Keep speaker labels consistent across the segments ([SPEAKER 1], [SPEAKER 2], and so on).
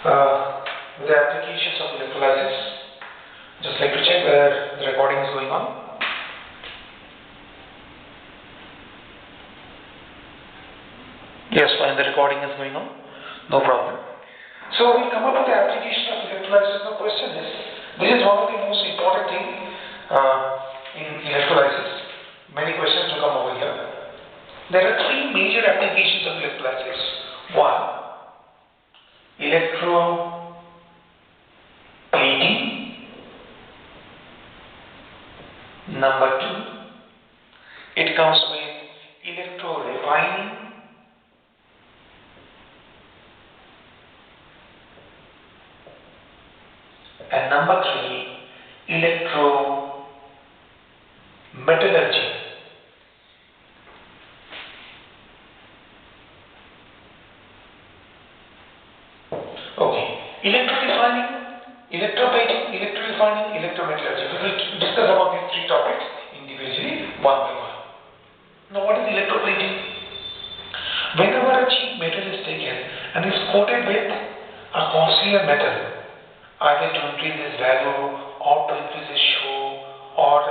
[SPEAKER 1] The applications of electrolysis. Just like to check whether the recording is going on. Yes, fine, the recording is going on. No problem. So we come up with the application of electrolysis. The question is, this is one of the most important things in electrolysis. Many questions will come over here. There are three major applications of electrolysis. One, electroplating. Number two, it comes with electrorefining. And number three, electrometallurgy. Okay, electrorefining, electroplating, electrorefining, electrometallurgy. We will discuss about these three topics individually, one by one. Now, what is electroplating? Whenever a cheap metal is taken and is coated with a costlier metal, either to increase its value or to increase its show or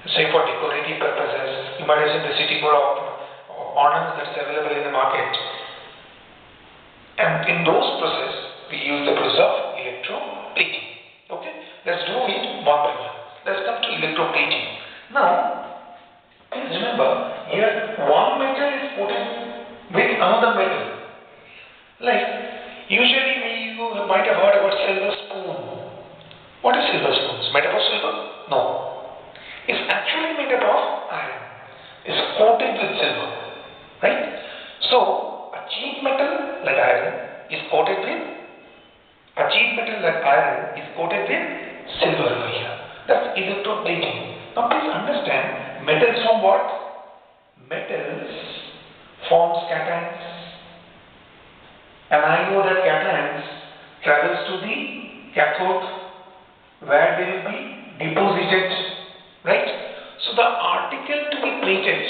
[SPEAKER 1] say for decorative purposes, you might have seen the city board of ornaments that's available in the market. And in those processes, we use the process of electroplating. Okay, let's do it one by one. Let's come to electroplating. Now, please remember, here one metal is coated with another metal. Like, usually you might have heard about silver spoon. What is silver spoons? Made up of silver? No. It's actually made up of iron. It's coated with silver. Right? So, a cheap metal like iron is coated with silver over here. That's electroplating. Now please understand, metals form what? Metals forms cations. And I know that cations travels to the cathode where they will be deposited, right? So the article to be plated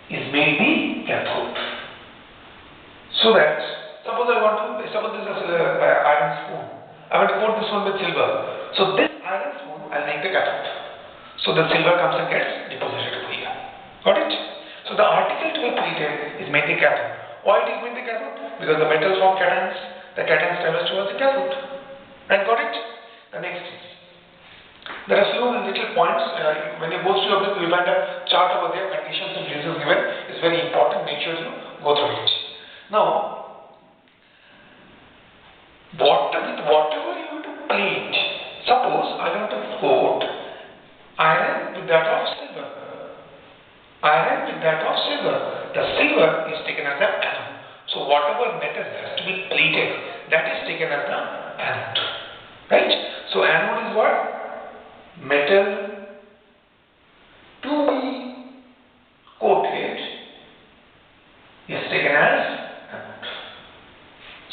[SPEAKER 1] is made the cathode. So that suppose this is an iron spoon. I want to coat this one with silver. So this iron spoon I'll make the cathode. So the silver comes and gets deposited over here. Got it? So the article to be plated is made the cathode. Why it is made the cathode? Because the metals form cations. The cations travels towards the cathode. Right? Got it? The next is, there are few little points. When you go through your book, you will find a chart over there. Conditions and reasons given. It's very important. Make sure you go through it. Now, whatever you want to plate. Suppose I want to coat iron with that of silver. The silver is taken as the anode. So whatever metal has to be plated, that is taken as the anode. Right? So anode is what? Metal to be coated is taken as anode.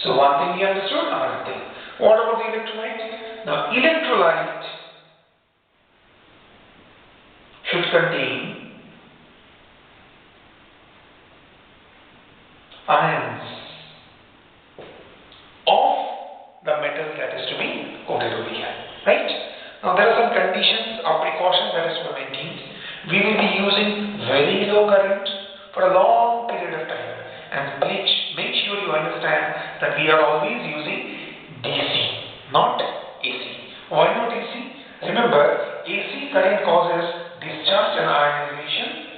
[SPEAKER 1] So one thing we understood, another thing. What about the electrolyte? Now electrolyte should contain ions of the metal that is to be coated over here. Right? Now there are some conditions or precautions that is to be maintained. We will be using very low current for a long period of time. And make sure you understand that we are always using DC, not AC. Why not AC? Remember, AC current causes discharge and ionization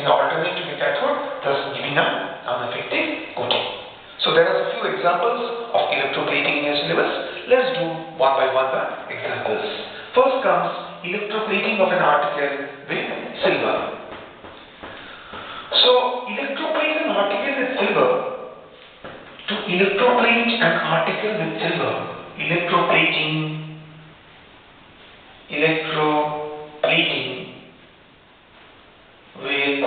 [SPEAKER 1] in alternating to the cathode, thus giving an ineffective coating. So there are a few examples of electroplating in your syllabus. Let's do one by one the examples. First comes electroplating of an article with silver. So electroplate an article with silver. To electroplate an article with silver, electroplating with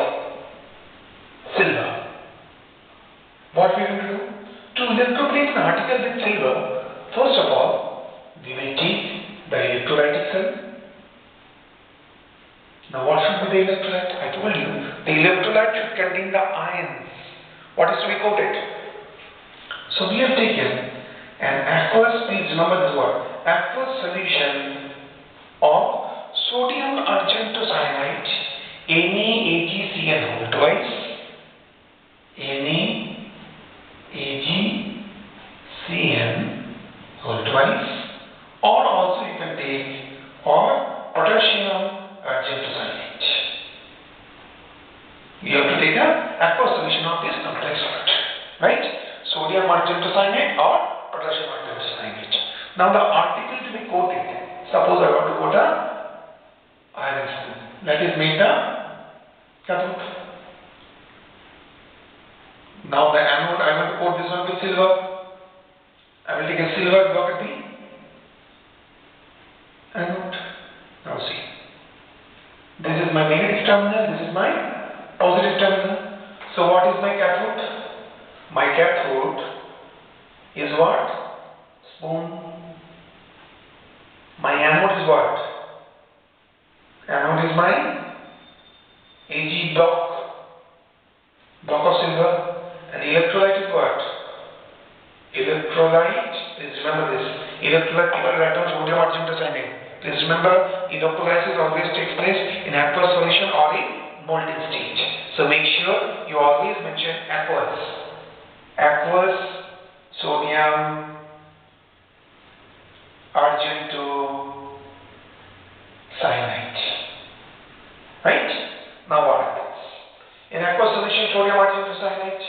[SPEAKER 1] silver. What we will do? To electroplate an article with silver, first of all, we will take the electrolytic cell. Now what should be the electrolyte? I told you, the electrolyte should contain the ions. What is to be coated? So we have taken an aqueous, please remember this word, aqueous solution of sodium argentocyanate, NaAgCN whole twice, NaAgCN whole twice, or also you can take potassium argentocyanate. You have to take an aqueous solution of this complex salt, right? Sodium argentocyanate or potassium argentocyanate. Now the article to be coated, suppose I want to coat a iron spoon. That is made the cathode. Now the anode, I want to coat this one with silver. I will take a silver block at the anode. Now see. This is my negative terminal, this is my positive terminal. So what is my cathode? My cathode is what? Spoon. My anode is what? Anode is my Ag block of silver. And electrolyte is what? Electrolyte, please remember this. Electrolyte, people write down sodium argentocyanate. Please remember, electrolysis always takes place in aqueous solution or in molten state. So make sure you always mention aqueous. Aqueous sodium argentocyanate. Right? Now what happens? In aqueous solution, sodium argentocyanate,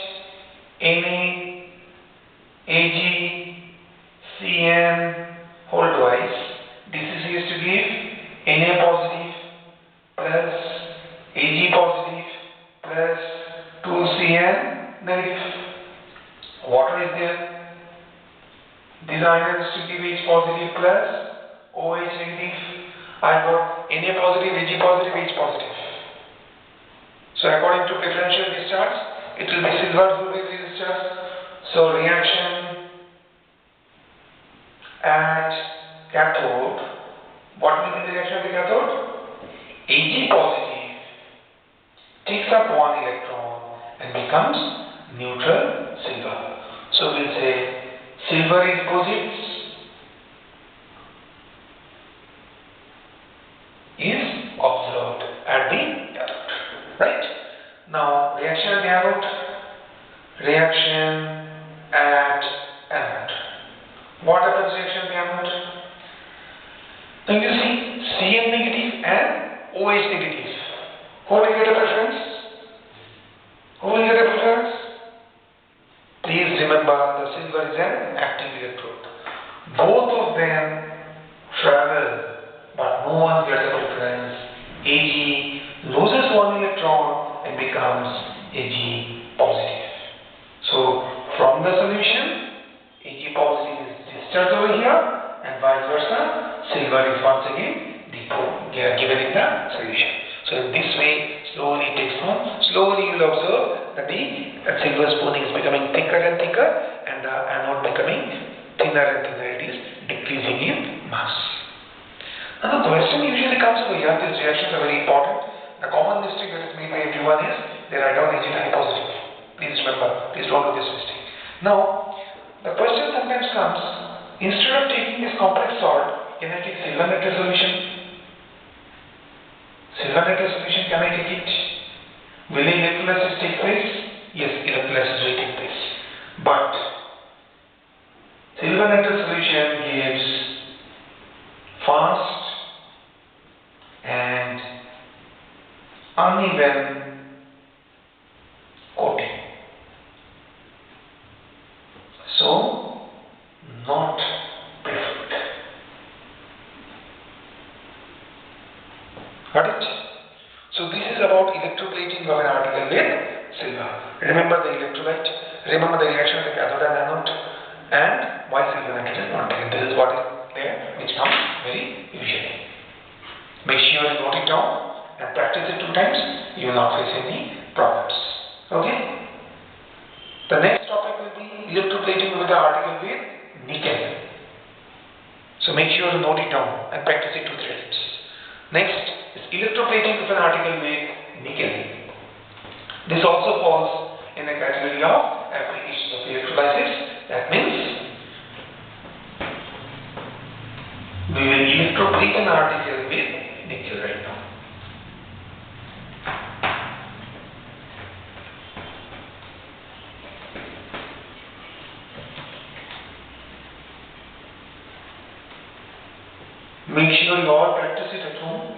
[SPEAKER 1] NaAgCN whole twice. This is used to give Na positive plus Ag positive plus 2Cn negative. Water is there. These ions to give H positive plus OH negative. I got Na positive, Ag positive, H positive. So according to differential discharge, it will be silver who will be discharged. So reaction at cathode, what will be the reaction at the cathode? Ag positive takes up one electron and becomes neutral silver. So we'll say silver deposits is observed at the cathode. Right? Now reaction at the anode. Reaction at anode. What happens reaction at the anode? Now you see Cn negative and OH negative. Who will get a preference? Who will get a preference? Please remember the silver is an active electrode. Both of them travel, but no one gets a preference. Ag loses one electron and becomes Ag positive. So from the solution, Ag positive is discharged over here, and vice versa, silver is once again given in the solution. So in this way, slowly it takes on. Slowly you will observe that the silver spooning is becoming thicker and thicker, and the anode becoming thinner and thinner. It is decreasing in mass. Now the question usually comes over here. These reactions are very important. The common mistake that is made by everyone is they write down Ag positive. Please remember. Please don't do this mistake. Now the question sometimes comes, instead of taking this complex salt, can I take silver nitrate solution? Silver nitrate solution, can I take it? Will electrolysis take place? Yes, electrolysis will take place. But silver nitrate solution gives fast and uneven coating. So, not preferred. Got it? So this is about electroplating of an article with silver. Remember the electrolyte, remember the reaction of the cathode and anode, and why silver nitrate is not taken. This is what is there, which comes very usually. Make sure you note it down and practice it 2 times. You will not face any problems. Okay? The next topic will be electroplating with the article with nickel. So make sure you note it down and practice it 2-3 times. Next is electroplating of an article with nickel. This also falls in the category of applications of electrolysis. That means we will electroplate an article with nickel right now. Make sure you all practice it at home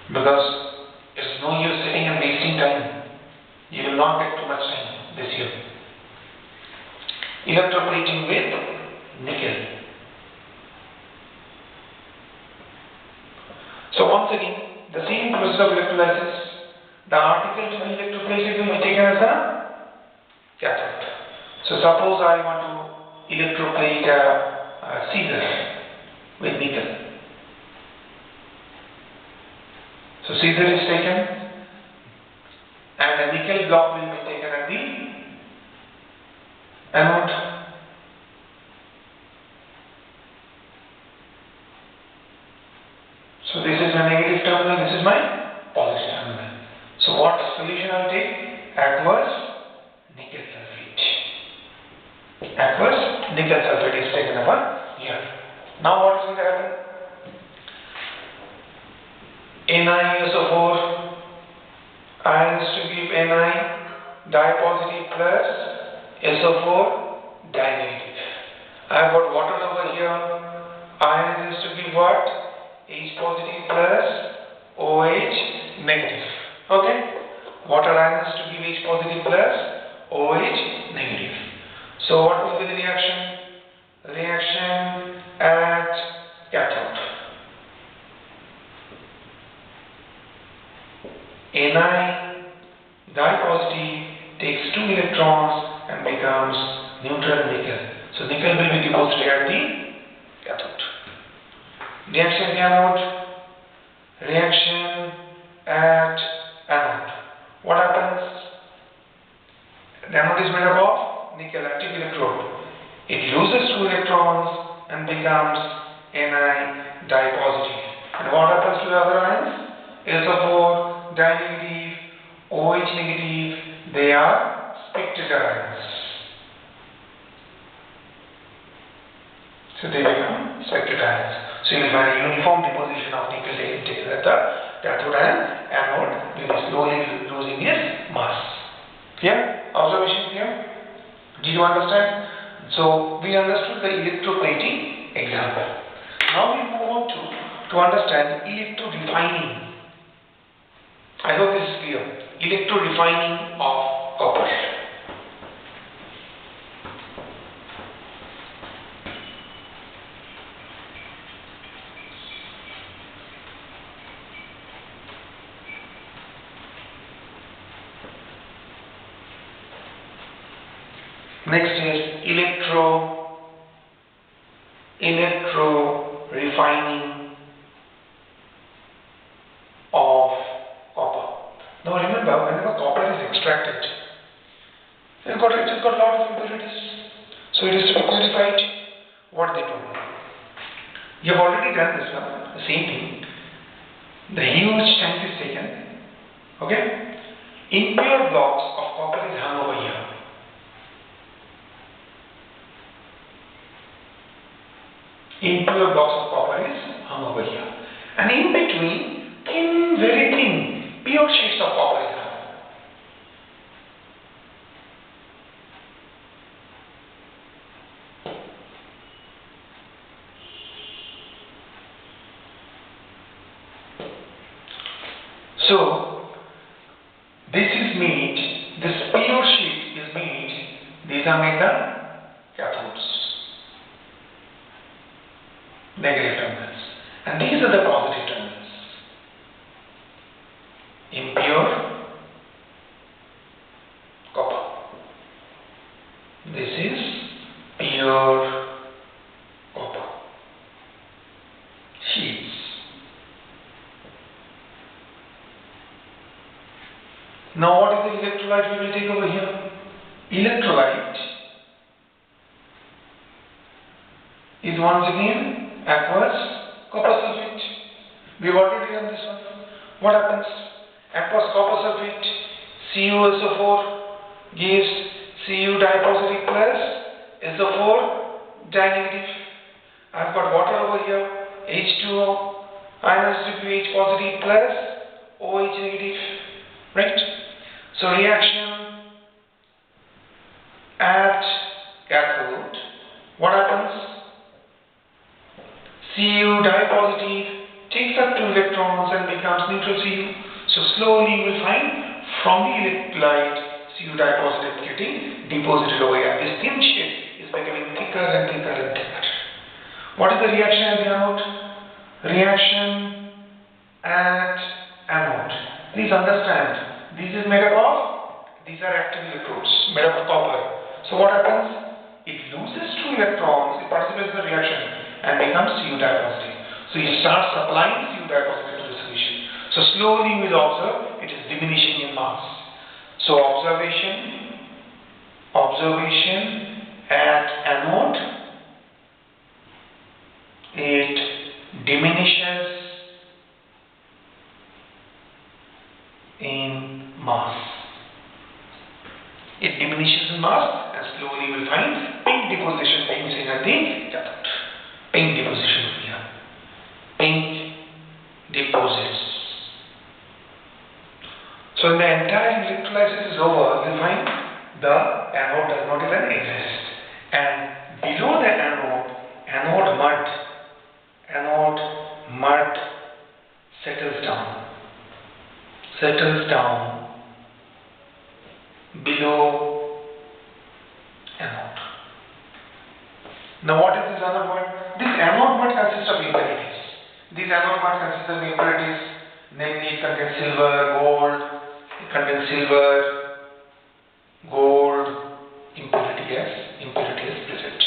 [SPEAKER 1] because it's no use sitting and wasting time. You will not get too much time this year. Electroplating with nickel. So once again, the same process of electrolysis. The article to be electroplated will be taken as a cathode. So suppose I want to electroplate a scissor with nickel. So scissor is taken and a nickel block will be taken at the anode. So this is my negative terminal, this is my positive terminal. So what solution I will take? Aqueous nickel sulfate. Aqueous nickel sulfate is taken over here. Now what is going to happen? NiSO4 ions to give Ni di-positive plus SO4 di-negative. I have got water over here. Ions is to give what? H positive plus OH negative. Okay? Water ions to give H positive plus OH negative. So what will be the reaction? Reaction at cathode. Ni di-positive takes 2 electrons and becomes neutral nickel. So nickel will be deposited at the cathode. Reaction at anode. Reaction at anode. What happens? The anode is made up of nickel active electrode. It loses 2 electrons and becomes Ni di-positive. And what happens to the other ions? SO4 di-negative, OH negative, they are spectator ions. So they become spectator ions. So you will find a uniform deposition of nickel taken at the cathode and anode will be slowly losing its mass. Clear? Observation clear? Did you understand? So we understood the electroplating example. Now we move on to understand electro-refining. I hope this is clear. Electro-refining of copper. Next is electro-refining of copper. Now remember, whenever copper is extracted, it has got a lot of impurities. So it is to be purified. What they do? You have already done this one, the same thing. The huge tank is taken. Okay? Impure blocks of copper is hung over here. Impure blocks of copper is hung over here. And in between, thin, very thin, pure sheets of copper is hung. So, this is made, this pure sheet is made, these are made the cathodes. Negative terminals, and these are the positive terminals. Impure copper. This is pure copper sheets. Now what is the electrolyte we will take over here? Electrolyte is once again aqueous copper sulfate. We've already done this one. What happens? Aqueous copper sulfate, CuSO4 gives Cu dipositive plus SO4 di-negative. I've got water over here, H2O, ionized pH positive plus OH negative, right? So reaction at cathode, what happens? Cu dipositive takes up 2 electrons and becomes neutral Cu. So slowly you will find from the electrolyte Cu dipositive getting deposited over here. This thin sheet is becoming thicker and thicker and thicker. What is the reaction at the anode? Reaction at anode. Please understand, this is made up of, these are active electrodes made up of copper. So what happens? It loses 2 electrons, it participates in the reaction and becomes Cu dipositive. So you start supplying Cu dipositive to the solution. So slowly you will observe it is diminishing in mass. So observation at anode, it diminishes in mass. It diminishes in mass and slowly you will find pink deposition being seen at the cathode. Pink deposition here. Pink deposits. So when the entire electrolysis is over, you will find the anode does not even exist. And below the anode mud settles down below anode. Now what is this anode mud? This anode mud consists of impurities. This anode mud consists of impurities, namely it contains silver, gold, impurity is present.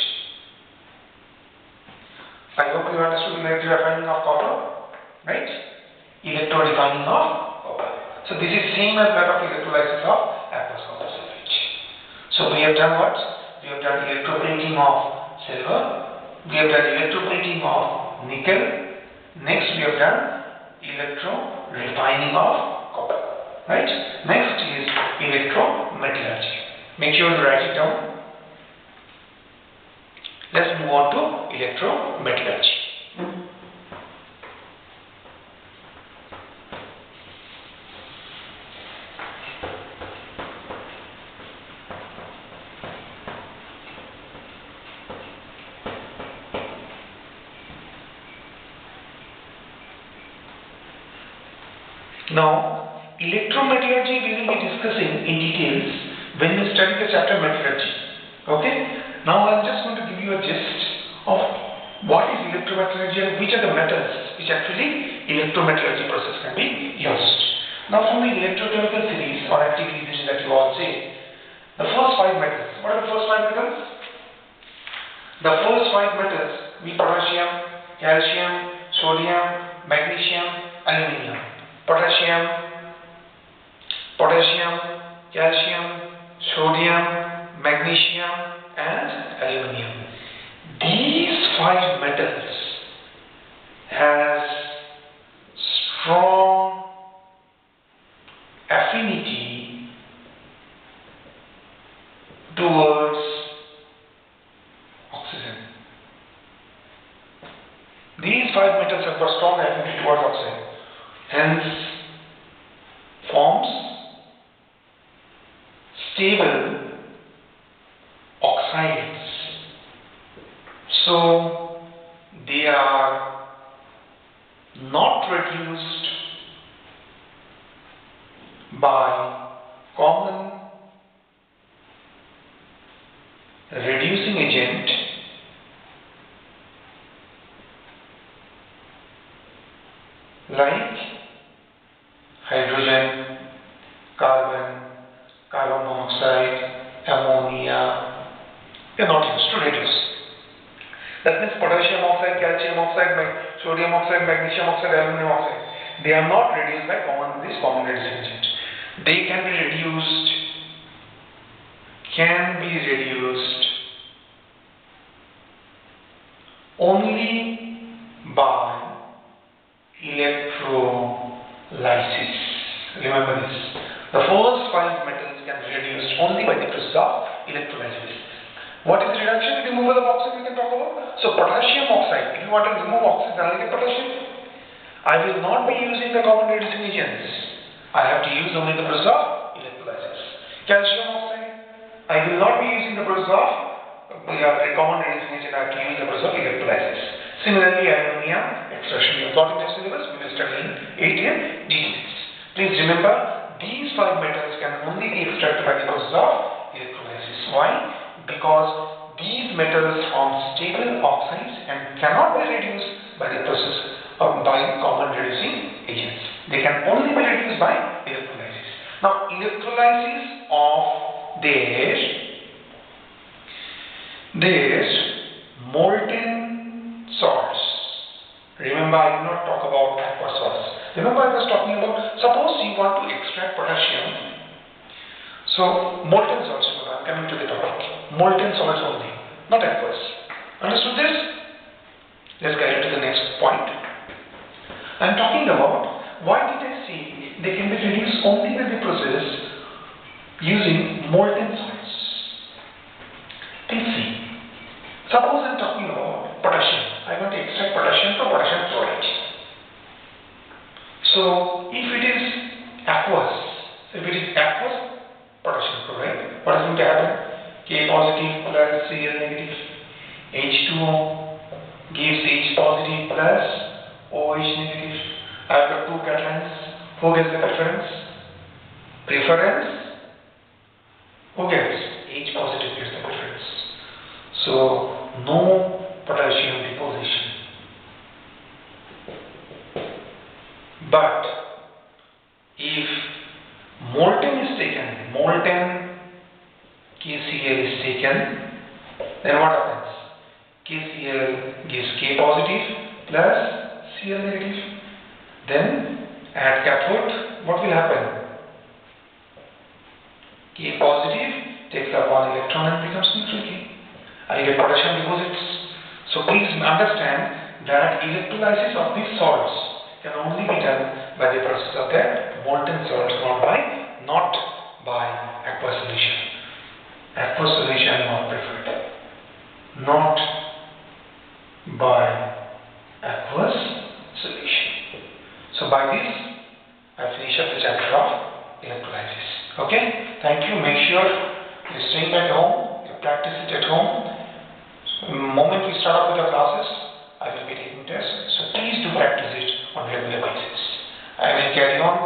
[SPEAKER 1] I hope you understood electrorefining of copper, right? Electrorefining of copper. So this is same as that of electrolysis of aqueous copper sulfate. So we have done what? We have done electroplating of silver. We have done electroplating of nickel. Next we have done electrorefining of copper. Right? Next is electrometallurgy. Make sure to write it down. Let's move on to electrometallurgy. Now, electrometallurgy we will be discussing in details when we study the chapter metallurgy. Okay? Now I am just going to give you a gist of what is electrometallurgy and which are the methods which actually electrometallurgy process can be used. Now from the electrochemical series or activities that you all say, the first 5 metals. What are the first 5 metals? The first 5 metals be potassium, calcium, sodium, magnesium, aluminium. Potassium, calcium, sodium, magnesium and aluminium. These 5 metals has strong affinity towards oxygen. These 5 metals have got strong affinity towards oxygen. Hence forms stable oxides. So they are not reduced by common reducing agent like hydrogen, carbon monoxide, ammonia. They are not used to reduce. That means potassium oxide, calcium oxide, sodium oxide, magnesium oxide, aluminum oxide. They are not reduced by this common reducing agent. They can be reduced only by electrolysis. Remember this. The first 5 metals can be reduced only by the process of electrolysis. What is reduction? Removal of oxygen we can talk about. So potassium oxide, if you want to remove oxygen, I'll get potassium. I will not be using the common reducing agents. I have to use only the process of electrolysis. Calcium oxide, I will not be using the process of common reducing agent. I have to use the process of electrolysis. Similarly, ammonium extraction. You have got in your syllabus, we will study in 8 and details. Please remember, these 5 metals can only be extracted by the process of electrolysis. Why? Because these metals form stable oxides and cannot be reduced by the process of by common reducing agents. They can only be reduced by electrolysis. Now, electrolysis of their molten salts. Remember, I did not talk about aqueous salts. Remember, I was talking about, suppose you want to extract potassium. So, molten salts, remember, I am coming to the topic. Molten salts only, not aqueous. Understood this? Let's get into the next point. I am talking about, why did I say they can be reduced only by the process using molten salts? Please see. Suppose I am talking about potassium. I want to extract potassium from potassium chloride. So, if it is aqueous, potassium chloride, what is going to happen? K positive plus Cl negative. H2O gives H positive plus OH negative. I have got 2 cations. Who gets the preference? Who gets? H positive gets the preference. So, no potassium deposition. But if molten is taken, molten KCl is taken, then what happens? KCl gives K positive plus Cl negative. Then at cathode, what will happen? K positive takes up one electron and becomes neutral K. I get potassium deposits. So please understand that electrolysis of these salts can only be done by the process of their molten salts, not by aqueous solution. Aqueous solution not preferred. Not by aqueous solution. So by this, I finish up the chapter of electrolysis. Okay? Thank you. Make sure you stay at home, you practice it at home. The moment we start off with the classes, I will be taking tests. So please do practice it on a regular basis. I will carry on